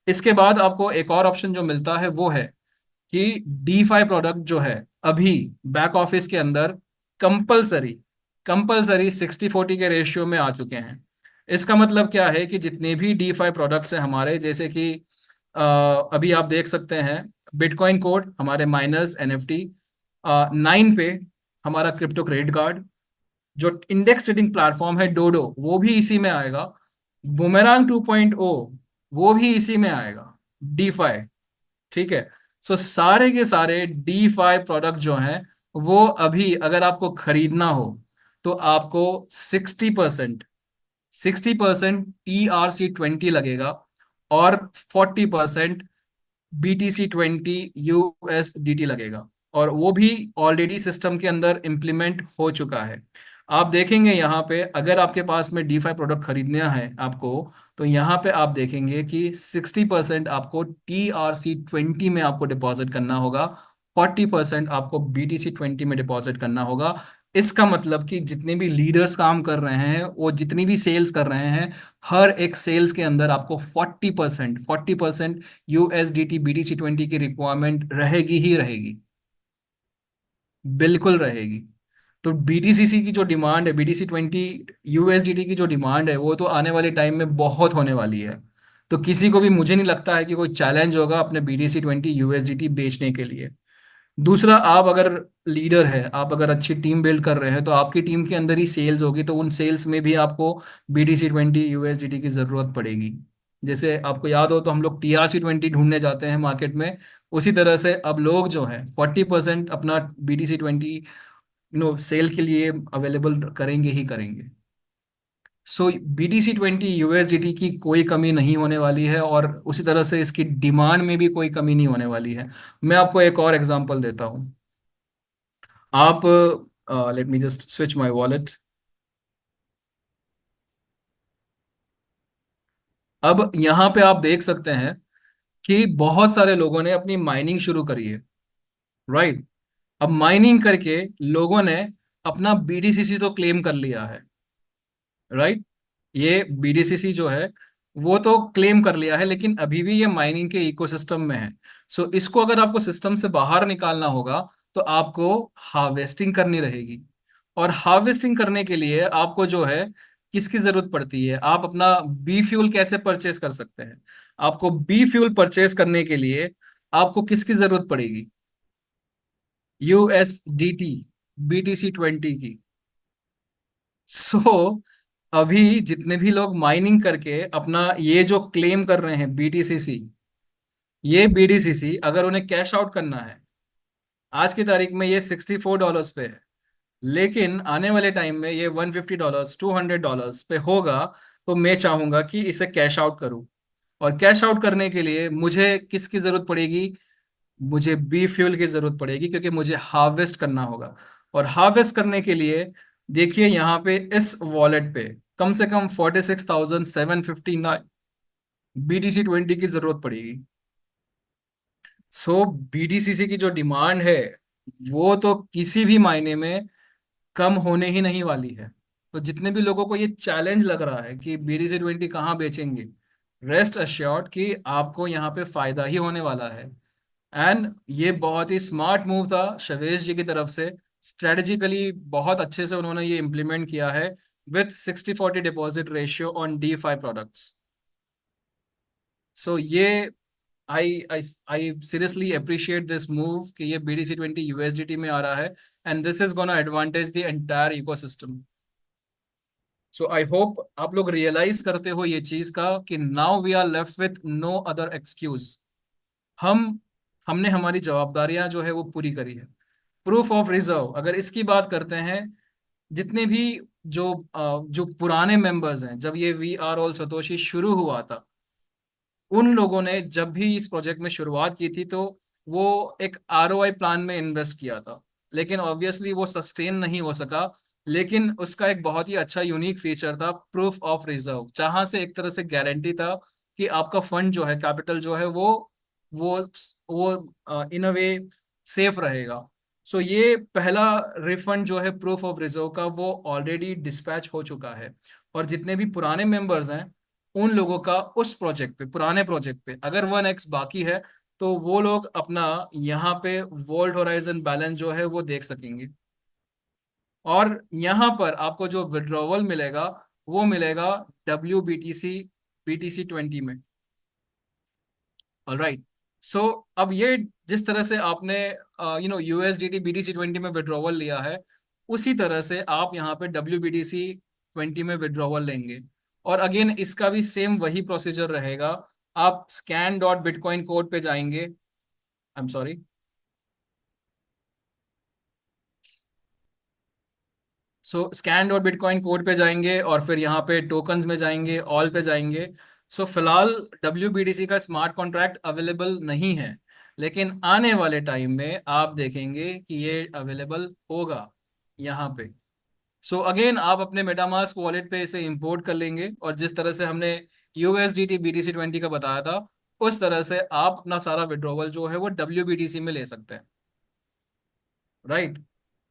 इसके बाद आपको एक और ऑप्शन जो मिलता है वो है कि DeFi प्रोडक्ट जो है अभी बैक ऑफिस के अंदर कंपलसरी कंपलसरी 60-40 के रेशियो में आ चुके हैं। इसका मतलब क्या है कि जितने भी DeFi प्रोडक्ट्स हैं हमारे, जैसे कि अभी आप देख सकते हैं बिटकॉइन कोड, हमारे माइनर्स NFT, 9 पे हमारा क्रिप्टो क्रेडिट कार्ड, जो इंडेक्स ट्रेडिंग प्लेटफॉर्म है डोडो वो भी इसी में आएगा, बुमेरांग 2.0 वो भी इसी में आएगा, DeFi। ठीक है। सो सारे के सारे D5 प्रोडक्ट जो हैं वो अभी अगर आपको खरीदना हो तो आपको 60% TRC20 लगेगा और 40% BTC20 USDT लगेगा। और वो भी ऑलरेडी सिस्टम के अंदर इम्प्लीमेंट हो चुका है। आप देखेंगे यहाँ पे, अगर आपके पास में DeFi प्रोडक्ट खरीदना है आपको, तो यहाँ पे आप देखेंगे कि 60% आपको TRC20 में आपको डिपॉजिट करना होगा, 40% आपको BTC20 में डिपॉजिट करना होगा। इसका मतलब कि जितने भी लीडर्स काम कर रहे हैं, वो जितनी भी सेल्स कर रहे हैं, हर एक सेल्स के अंदर आपको 40% USDT BTC20 की रिक्वायरमेंट रहेगी ही रहेगी, बिल्कुल रहेगी। तो BTCC की जो डिमांड है, BTC20 USDT की जो डिमांड है, वो तो आने वाले टाइम में बहुत होने वाली है। तो किसी को भी, मुझे नहीं लगता है कि कोई चैलेंज होगा अपने BTC20 USDT बेचने के लिए। दूसरा, आप अगर लीडर है, आप अगर अच्छी टीम बिल्ड कर रहे हैं, तो आपकी टीम के अंदर ही सेल्स होगी, तो उन सेल्स में भी आपको BTC20 USDT की जरूरत पड़ेगी। जैसे आपको याद हो तो हम लोग TRC20 ढूंढने जाते हैं मार्केट में, उसी तरह से अब लोग जो है 40% अपना BTC20 सेल के लिए अवेलेबल करेंगे ही करेंगे। सो BTC20 USDT की कोई कमी नहीं होने वाली है, और उसी तरह से इसकी डिमांड में भी कोई कमी नहीं होने वाली है। मैं आपको एक और एग्जांपल देता हूं। आप, let me just switch my wallet. अब यहाँ पे आप देख सकते हैं कि बहुत सारे लोगों ने अपनी माइनिंग शुरू करी है, राइट। अब माइनिंग करके लोगों ने अपना BTCC तो क्लेम कर लिया है, राइट। ये BDCC जो है वो तो क्लेम कर लिया है, लेकिन अभी भी ये माइनिंग के इकोसिस्टम में है। सो इसको अगर आपको सिस्टम से बाहर निकालना होगा, तो आपको हार्वेस्टिंग करनी रहेगी। और हार्वेस्टिंग करने के लिए आपको जो है, किसकी जरूरत पड़ती है, आप अपना बी फ्यूल कैसे परचेज कर सकते हैं। आपको बी फ्यूल परचेज करने के लिए आपको किसकी जरूरत पड़ेगी, USDT BTC20 की। सो अभी जितने भी लोग माइनिंग करके अपना ये जो क्लेम कर रहे हैं BTCC, ये BTCC अगर उन्हें कैश आउट करना है, आज की तारीख में ये $64 पे है, लेकिन आने वाले टाइम में ये $150 $200 पे होगा। तो मैं चाहूंगा कि इसे कैश आउट करूं, और कैश आउट करने के लिए मुझे किसकी जरूरत पड़ेगी, मुझे बी फ्यूल की जरूरत पड़ेगी, क्योंकि मुझे हार्वेस्ट करना होगा। और हार्वेस्ट करने के लिए देखिए यहाँ पे इस वॉलेट पे कम से कम 46,759 BTC20 की जरूरत पड़ेगी। सो BTCC की जो डिमांड है, वो तो किसी भी मायने में कम होने ही नहीं वाली है। तो जितने भी लोगों को ये चैलेंज लग रहा है कि BTC20 कहाँ बेचेंगे, रेस्ट अश्योर्ड कि आपको यहाँ पे फायदा ही होने वाला है। एंड ये बहुत ही स्मार्ट मूव था शवेश जी की तरफ से। स्ट्रेटेजिकली बहुत अच्छे से उन्होंने ये इम्प्लीमेंट किया है, with 60-40 deposit ratio on DeFi products. So ये, I I I seriously appreciate this move कि ये BTC20 USDT में आ रहा है, and this is gonna advantage the entire ecosystem. So I hope आप लोग रियलाइज करते हो ये चीज का, कि now we are left with no other excuse. हम हमने हमारी जवाबदारियां जो है वो पूरी करी है। प्रूफ ऑफ रिजर्व अगर इसकी बात करते हैं, जितने भी जो पुराने मेंबर्स हैं, जब ये वी आर ऑल सतोशी शुरू हुआ था, उन लोगों ने जब भी इस प्रोजेक्ट में शुरुआत की थी, तो वो एक ROI प्लान में इन्वेस्ट किया था, लेकिन ऑब्वियसली वो सस्टेन नहीं हो सका। लेकिन उसका एक बहुत ही अच्छा यूनिक फीचर था प्रूफ ऑफ रिजर्व, जहां से एक तरह से गारंटी था कि आपका फंड जो है, कैपिटल जो है, वो वो इन अ वे सेफ रहेगा। सो ये पहला रिफंड जो है प्रूफ ऑफ रिजर्व का, वो ऑलरेडी डिस्पैच हो चुका है। और जितने भी पुराने मेंबर्स हैं, उन लोगों का उस प्रोजेक्ट पे, पुराने प्रोजेक्ट पे अगर 1x बाकी है, तो वो लोग अपना यहाँ पे वोल्ट होराइजन बैलेंस जो है वो देख सकेंगे। और यहाँ पर आपको जो विड्रॉवल मिलेगा, वो मिलेगा BTC20 में। ऑलराइट। सो अब ये, जिस तरह से आपने USDT BTC20 में विड्रॉवल लिया है, उसी तरह से आप यहाँ पे WBTC20 में विड्रॉवल लेंगे। और अगेन इसका भी सेम वही प्रोसीजर रहेगा। आप scan.bitcoin कोड पे जाएंगे, I am sorry, so scan.bitcoin code पे जाएंगे, और फिर यहाँ पे टोकन्स में जाएंगे, ऑल पे जाएंगे। सो फिलहाल WBTC का स्मार्ट कॉन्ट्रैक्ट अवेलेबल नहीं है, लेकिन आने वाले टाइम में आप देखेंगे कि ये अवेलेबल होगा यहाँ पे। सो अगेन आप अपने मेटामास्क वॉलेट पे इसे इंपोर्ट कर लेंगे, और जिस तरह से हमने USDT BTC20 का बताया था, उस तरह से आप अपना सारा विड्रॉवल जो है वो WBTC में ले सकते हैं, राइट।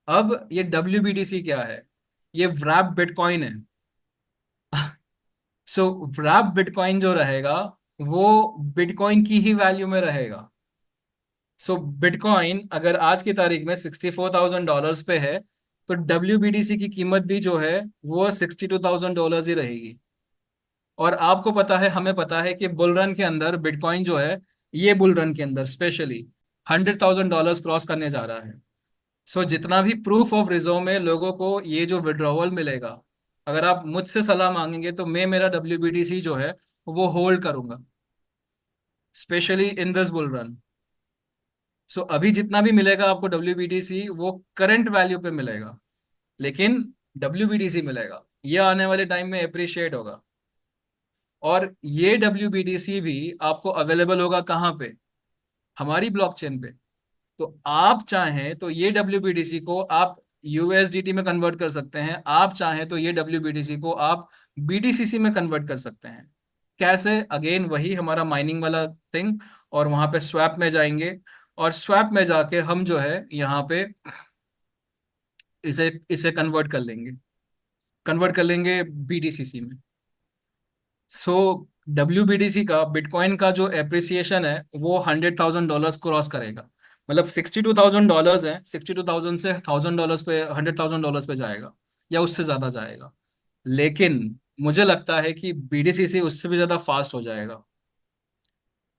अब ये WBTC क्या है? ये व्रैप बिटकॉइन है। सो व्रैप बिटकॉइन जो रहेगा वो बिटकॉइन की ही वैल्यू में रहेगा। सो बिटकॉइन अगर आज की तारीख में $64,000 पे है, तो WBTC की कीमत भी जो है वो $62,000 ही रहेगी। और आपको पता है, हमें पता है कि बुल रन के अंदर बिटकॉइन जो है, ये बुल रन के अंदर स्पेशली $100,000 क्रॉस करने जा रहा है। सो जितना भी प्रूफ ऑफ रिजर्व में लोगों को ये जो विड्रॉवल मिलेगा, अगर आप मुझसे सलाह मांगेंगे तो मैं मेरा WBTC जो है वो होल्ड करूंगा, specially in this bull run. So अभी जितना भी मिलेगा आपको WBTC, वो करंट वैल्यू पे मिलेगा, लेकिन WBTC मिलेगा, ये आने वाले टाइम में अप्रिशिएट होगा। और ये WBTC भी आपको अवेलेबल होगा कहाँ पे? हमारी ब्लॉकचेन पे। तो आप चाहें तो ये WBTC को आप USDT में कन्वर्ट कर सकते हैं, आप चाहें तो ये WBTC को आप BTCC में कन्वर्ट कर सकते हैं। कैसे? अगेन वही हमारा माइनिंग वाला थिंग, और वहां पे स्वैप में जाएंगे, और स्वैप में जाके हम जो है यहाँ पे इसे इसे कन्वर्ट कर लेंगे BTCC में। सो WBTC का, बिटकॉइन का जो एप्रिसिएशन है वो $100,000 क्रॉस करेगा। मतलब $62,000 है, 62,000 से $1,000 पे, $100,000 पे जाएगा, या उससे ज्यादा जाएगा। लेकिन मुझे लगता है कि BTCC उससे भी ज्यादा फास्ट हो जाएगा।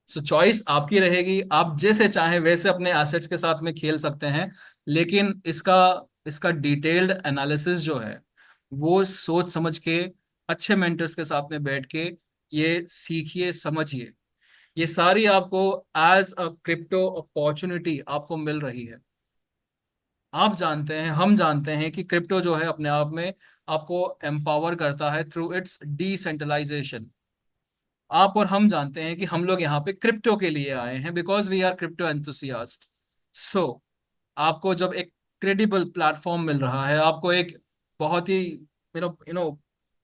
सो चॉइस आपकी रहेगी, आप जैसे चाहें वैसे अपने एसेट्स के साथ में खेल सकते हैं। लेकिन इसका इसका डिटेल्ड एनालिसिस जो है वो सोच समझ के, अच्छे मेंटर्स के साथ में बैठ के ये सीखिए, समझिए। ये सारी आपको एज अ क्रिप्टो अपॉर्चुनिटी आपको मिल रही है। आप जानते हैं, हम जानते हैं कि क्रिप्टो जो है अपने आप में आपको एम्पावर करता है थ्रू इट्स डिसेंट्रलाइजेशन। आप और हम जानते हैं कि हम लोग यहाँ पे क्रिप्टो के लिए आए हैं, because we are crypto enthusiast. So आपको जब एक क्रेडिबल प्लेटफॉर्म मिल रहा है, आपको एक बहुत ही यू नो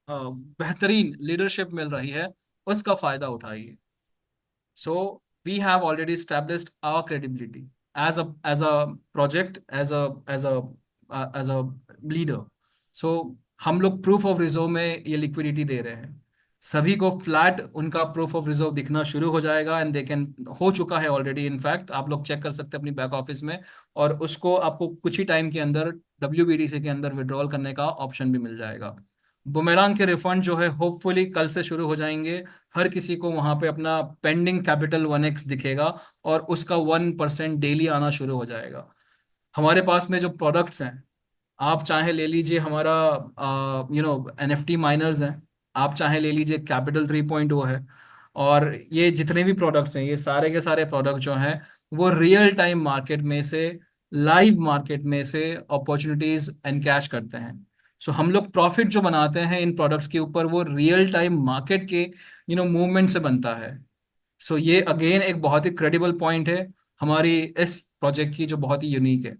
बेहतरीन लीडरशिप मिल रही है, उसका फायदा उठाइए। So we have already established our credibility as a project, as a leader. So हम लोग प्रूफ ऑफ रिजर्व में ये लिक्विडिटी दे रहे हैं, सभी को फ्लैट उनका प्रूफ ऑफ रिजर्व दिखना शुरू हो जाएगा, एंड दे कैन, हो चुका है ऑलरेडी। इनफैक्ट आप लोग चेक कर सकते हैं अपनी बैक ऑफिस में, और उसको आपको कुछ ही टाइम के अंदर WBTC के अंदर विड्रॉल करने का ऑप्शन भी मिल जाएगा। बुमेरांग के रिफंड जो है होपफुली कल से शुरू हो जाएंगे। हर किसी को वहां पे अपना पेंडिंग कैपिटल 1x दिखेगा, और उसका 1% डेली आना शुरू हो जाएगा। हमारे पास में जो प्रोडक्ट्स हैं, आप चाहे ले लीजिए हमारा NFT माइनर्स हैं, आप चाहे ले लीजिए कैपिटल 3.0 है, और ये जितने भी प्रोडक्ट्स हैं, ये सारे के सारे प्रोडक्ट जो हैं वो रियल टाइम मार्केट में से, लाइव मार्केट में से अपॉर्चुनिटीज एनकैश करते हैं। सो हम लोग प्रॉफिट जो बनाते हैं इन प्रोडक्ट्स के ऊपर, वो रियल टाइम मार्केट के मूवमेंट से बनता है। सो ये अगेन एक बहुत ही क्रेडिबल पॉइंट है हमारी इस प्रोजेक्ट की, जो बहुत ही यूनिक है।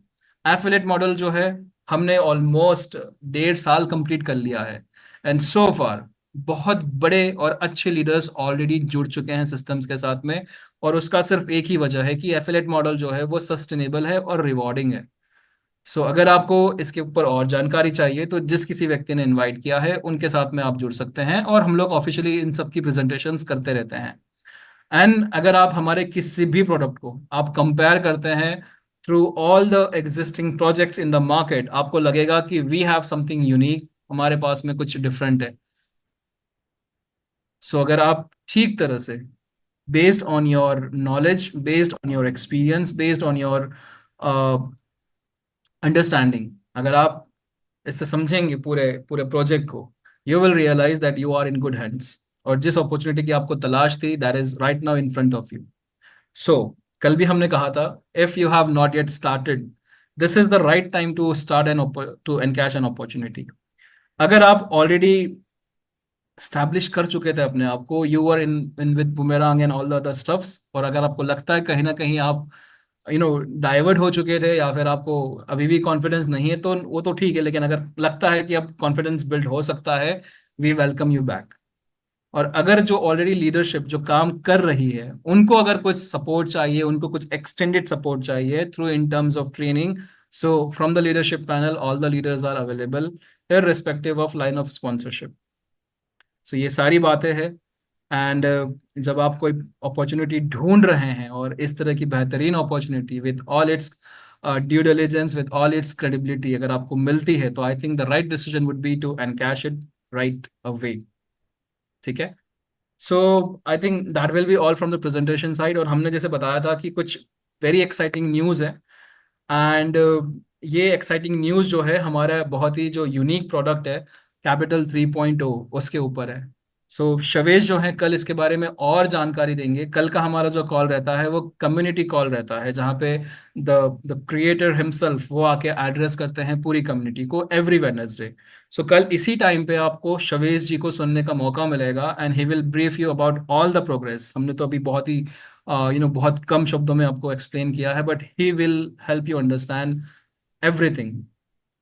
एफिलेट मॉडल जो है हमने ऑलमोस्ट 1.5 साल कंप्लीट कर लिया है, एंड सो फार बहुत बड़े और अच्छे लीडर्स ऑलरेडी जुड़ चुके हैं सिस्टम्स के साथ में। और उसका सिर्फ एक ही वजह है कि एफिलेट मॉडल जो है वो सस्टेनेबल है और रिवॉर्डिंग है। सो अगर आपको इसके ऊपर और जानकारी चाहिए तो जिस किसी व्यक्ति ने इनवाइट किया है उनके साथ में आप जुड़ सकते हैं, और हम लोग ऑफिशियली इन सब की प्रेजेंटेशंस करते रहते हैं। एंड अगर आप हमारे किसी भी प्रोडक्ट को आप कंपेयर करते हैं through all the existing projects in the market, आपको लगेगा कि वी हैव समथिंग यूनिक, हमारे पास में कुछ डिफरेंट है। सो अगर आप ठीक तरह से, based on your knowledge, based on your experience, based on your understanding, अगर आप इससे समझेंगे पूरे पूरे प्रोजेक्ट को, you will realise that you are in good hands, और जिस अपॉर्चुनिटी की आपको तलाश थी, that is right now in front of you. So कल भी हमने कहा था, if you have not yet started, this is the right time to start an to encash an opportunity. अगर आप ऑलरेडी स्टैब्लिश कर चुके थे अपने आप को, you were in in with boomerang and all the other stuffs, और अगर आपको लगता है कहीं ना कहीं आप डाइवर्ट हो चुके थे या फिर आपको अभी भी कॉन्फिडेंस नहीं है, तो वो तो ठीक है, लेकिन अगर लगता है कि अब कॉन्फिडेंस बिल्ड हो सकता है, वी वेलकम यू बैक। और अगर जो ऑलरेडी लीडरशिप जो काम कर रही है, उनको अगर कुछ सपोर्ट चाहिए, उनको कुछ एक्सटेंडेड सपोर्ट चाहिए through in terms of training, so from the leadership panel all the leaders are available irrespective of line of sponsorship. So ये सारी बातें हैं। एंड जब आप कोई अपॉर्चुनिटी ढूंढ रहे हैं और इस तरह की बेहतरीन opportunity with all its due diligence, with all its credibility अगर आपको मिलती है, तो I think the right decision would be to encash it right away. ठीक है। So I think that will be all from the presentation side. और हमने जैसे बताया था कि कुछ वेरी एक्साइटिंग न्यूज़ है, एंड ये एक्साइटिंग न्यूज़ जो है हमारा बहुत ही जो यूनिक प्रोडक्ट है कैपिटल 3.0 उसके ऊपर है। सो शवेश जो है कल इसके बारे में और जानकारी देंगे। कल का हमारा जो कॉल रहता है वो कम्युनिटी कॉल रहता है, जहाँ पे द द क्रिएटर हिमसेल्फ वो आके एड्रेस करते हैं पूरी कम्युनिटी को एवरी वेडनेसडे। सो कल इसी टाइम पे आपको शवेश जी को सुनने का मौका मिलेगा, and he will brief you about all the progress. हमने तो अभी बहुत ही बहुत कम शब्दों में आपको एक्सप्लेन किया है, but he will help you understand everything.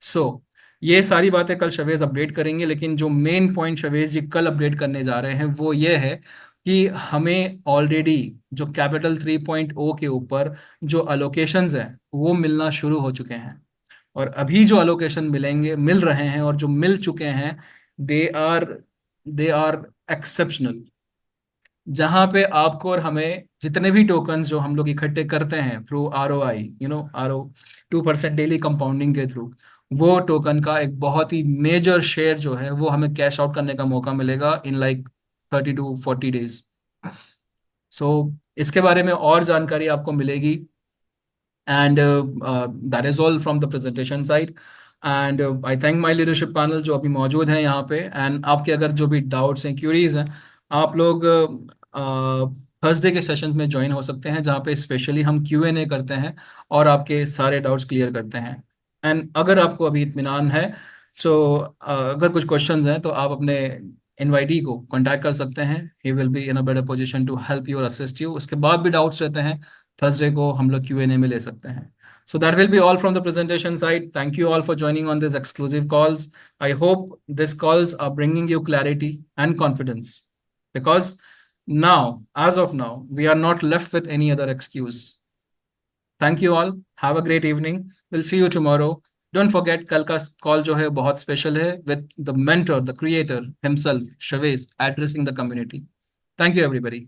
So ये सारी बातें कल शवेज अपडेट करेंगे, लेकिन जो मेन पॉइंट शवेज जी कल अपडेट करने जा रहे हैं वो ये है कि हमें ऑलरेडी जो कैपिटल 3.0 के ऊपर जो अलोकेशंस हैं वो मिलना शुरू हो चुके हैं। और अभी जो अलोकेशन मिल रहे हैं और जो मिल चुके हैं, they are they are exceptional. जहां पे आपको और हमें जितने भी टोकन्स जो हम लोग इकट्ठे करते हैं through ROI, RO 2% daily compounding के थ्रू, वो टोकन का एक बहुत ही मेजर शेयर जो है वो हमें कैश आउट करने का मौका मिलेगा इन लाइक 30 to 40 days। सो इसके बारे में और जानकारी आपको मिलेगी, and that is all from the presentation side. And I thank my leadership panel जो अभी मौजूद हैं यहाँ पे। एंड आपके अगर जो भी डाउट्स हैं, क्यूरीज हैं, आप लोग थर्सडे के सेशंस में ज्वाइन हो सकते हैं, जहाँ पे स्पेशली हम Q&A करते हैं और आपके सारे डाउट्स क्लियर करते हैं। एंड अगर आपको अभी इत्मीनान है, सो अगर कुछ क्वेश्चंस हैं तो आप अपने इनवाइटी को कांटेक्ट कर सकते हैं। He will be in a better position to help you और असिस्ट यू। उसके बाद भी डाउट्स रहते हैं, थर्सडे को हम लोग Q&A में ले सकते हैं। So that will be all from the presentation side. Thank you all for joining on these exclusive calls. I hope these calls are bringing you clarity and confidence, because now, as of now, we are not left with any other excuse. Thank you all. Have a great evening. We'll see you tomorrow. Don't forget, कल का call जो है बहुत special है with the mentor, the creator himself, Shavesh, addressing the community. Thank you, everybody.